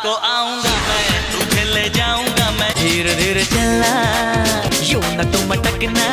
को आऊंगा मैं, तुझे ले जाऊंगा मैं, धीरे धीरे चलना, यूं न तुम अटकना,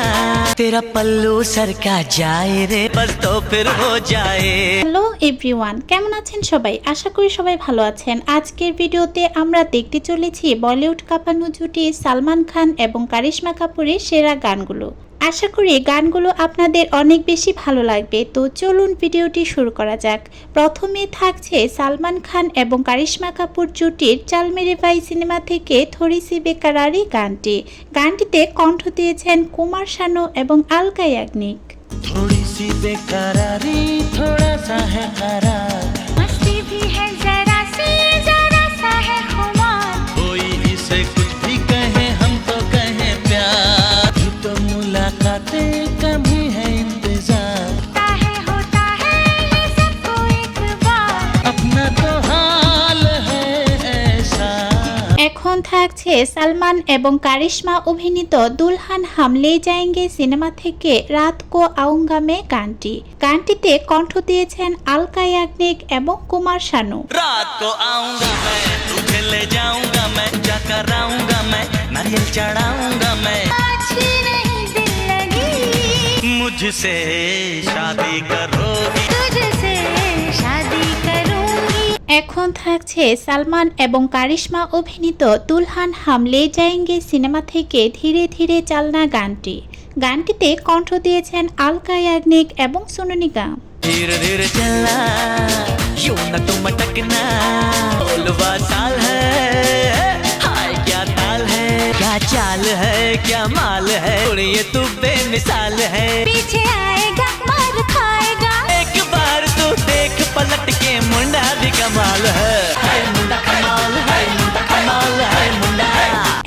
तेरा पल्लू सरका जाए रे, बस तो फिर हो जाए। হ্যালো এভরিওয়ান, কেমন আছেন সবাই? আশা করি সবাই ভালো আছেন। আজকের ভিডিওতে আমরা দেখতে চলেছি বলিউড কাঁপানো জুটি সালমান খান এবং কারিশমা কাপুরের সেরা গানগুলো। আশা করি গানগুলো আপনাদের অনেক বেশি ভালো লাগবে। তো চলুন ভিডিওটি শুরু করা যাক। প্রথমে থাকছে সালমান খান এবং কারিশমা কাপুর জুটির চাল মেরে ভাই সিনেমা থেকে থোড়ি সি বেকারারি গানটি। গানটিতে কণ্ঠ দিয়েছেন কুমার শানু এবং আলকা ইয়াগনিক। थोड़ी सी बेकरारी, थोड़ा सा है करार, मस्ती भी है जरा सा है खुमार, कोई इसे कुछ भी कहे हम तो कहे प्यार, यूं तो मुलाकातें कभी है इंतजार, होता है ये सबको एक बार, अपना तो हाल है ऐसा। এখন থাকছে সালমান এবং কারিশমা অভিনীত দুলহান হাম লে যায়েঙ্গে সিনেমা থেকে রাত কো আউঙ্গা মে গানটি। গানটিতে কণ্ঠ দিয়েছেন আলকা ইয়াগনিক এবং কুমার শানু। रात को आऊंगा मैं, तुझे ले जाऊंगा मैं, जाकर आऊंगा मैं, नारियल चढ़ाऊंगा मैं, अच्छी नहीं दिल लगी, मुझसे शादी करोगी, तुझसे शादी करूंगी। এখন থাকছে সালমান এবং কারিশমা অভিনীত দুলহান হাম লে যায়েঙ্গে সিনেমা থেকে ধীরে ধীরে চালনা গানটি। গানটিতে কণ্ঠ দিয়েছেন আলকা ইয়াগনিক এবং সোনু নিগম। धीरे धीरे चलना, यूं न तुम अटकना, बोलवा साल है, हाय क्या ताल है, क्या चाल है, क्या माल है, उड़िए तू बेमिसाल है, पीछे आएगा मार खाएगा, एक बार तू देख पलट के, मुंडा भी कमाल है, हाय मुंडा कमाल है, मुंडा कमाल है मुंडा।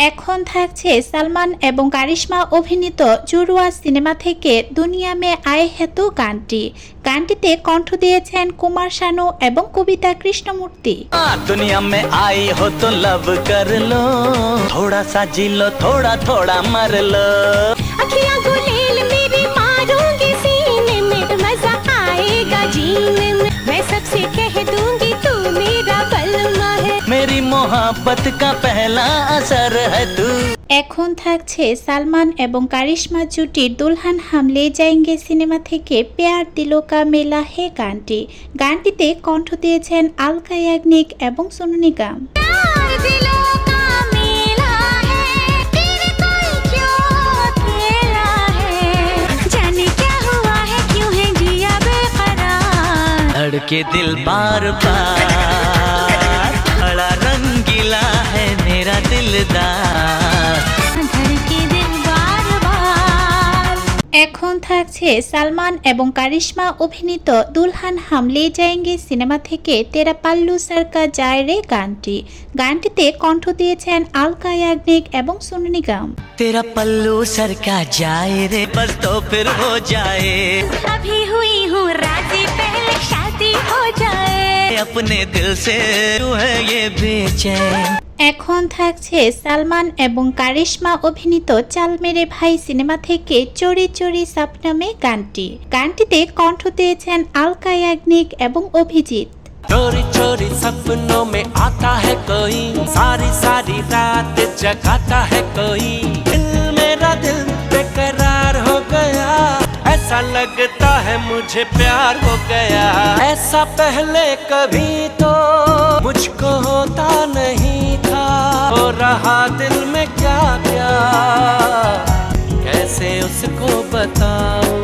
এখন থাকছে সালমান এবং কারিশমা অভিনীত জুড়ওয়া সিনেমা থেকে দুনিয়া মে আয়ে হেতু গানটি। গানটিতে কণ্ঠ দিয়েছেন কুমার শানু এবং কবিতা কৃষ্ণমূর্তি। दुनिया में आई हो तो लव कर लो, थोड़ा सा जी लो, थोड़ा थोड़ा मर लो, अखियां गुलेल मेरी मारूंगी सीने में, मजा आएगा जीने में, मैं सबसे कह दूंगी तू मेरा बलमा है, मेरी मोहब्बत का पहला असर है तू। এখন থাকছে সালমান এবং কারিশমা জুটির দুলহান হাম লে যায়েঙ্গে সিনেমা থেকে প্যার দিলো কা মেলা হে গানটি। গানটিতে কণ্ঠ দিয়েছেন আলকা ইয়াগনিক এবং সোনু নিগম। प्यार दिलों का मेला है, तेरे कोई क्यों अकेला है, जाने क्या हुआ है, क्यों है जिया बेकरार, धड़के दिल बार बार, बड़ा रंगीला है मेरा दिलदार। धड़के दिल बार बार। এখন থাকছে সালমান এবং কারিশমা অভিনীত দুলহান হাম লে যায়েঙ্গে সিনেমা থেকে তেরা পাল্লু সরকা যায় রে গানটি। গানটিতে কণ্ঠ দিয়েছেন আলকা ইয়াগনিক এবং সোনু নিগম। तेरा पल्लू सर का जाए रे, बस तो फिर हो जाए, अभी हुई हूँ राजी, पहले शादी हो जाए, अपने दिल से तू है ये बेचैन। এখন থাকছে সালমান এবং কারিশমা অভিনীত চাল মেরে ভাই সিনেমা থেকে চোরি চোরি সাপনামে গানটি। গানটিতে কণ্ঠ দিয়েছেন আলকা ইয়াগনিক এবং অভিজিৎ। चोरी चोरी सपनों में आता है कोई, सारी सारी रात जगाता है कोई, दिल मेरा दिल बेकरार हो गया, ऐसा लगता है मुझे प्यार हो गया, ऐसा पहले कभी तो मुझको होता नहीं था, हो रहा दिल में क्या क्या, कैसे उसको बताऊं।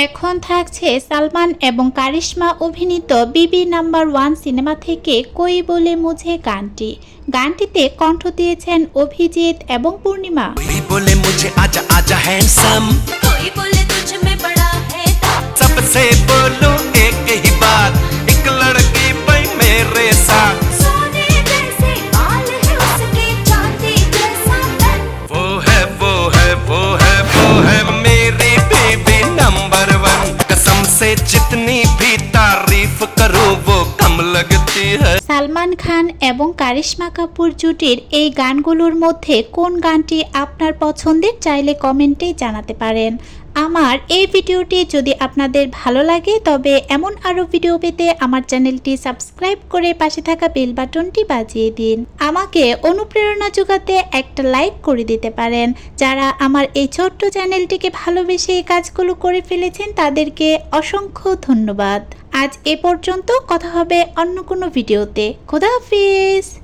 এখন থাকছে সালমান এবং কারিশমা অভিনীত বিবি নাম্বার 1 সিনেমা থেকে কই বলে মুঝে গানটি। গানটিতে কণ্ঠ দিয়েছেন অভিজিৎ এবং পূর্ণিমা। कोई बोले मुझे आजा आजा हैंडसम, कोई बोले तुझ में बड़ा है दम, सबसे बोलूं एक ही बात, एक लड़की पे मेरे साथ, सोने जैसे बाल है उसके, चांदी जैसा तन, वो है वो है वो है वो है मेरी बेबी नंबर 1, कसम से जितनी भी तारीफ करूं वो कम लगती है। সালমান খান এবং কারিশমা কাপুর জুটির এই গানগুলোর মধ্যে কোন গানটি আপনার পছন্দের চাইলে কমেন্টে জানাতে পারেন। আমার এই ভিডিওটি যদি আপনাদের ভালো লাগে তবে এমন আরও ভিডিও পেতে আমার চ্যানেলটি সাবস্ক্রাইব করে পাশে থাকা বেল বাটনটি বাজিয়ে দিন। আমাকে অনুপ্রেরণা যোগাতে একটা লাইক করে দিতে পারেন। যারা আমার এই ছোট্ট চ্যানেলটিকে ভালোবেসে এই কাজগুলো করে ফেলেছেন তাদেরকে অসংখ্য ধন্যবাদ। আজ এ পর্যন্ত, কথা হবে অন্য কোনো ভিডিওতে। খোদা হাফিজ।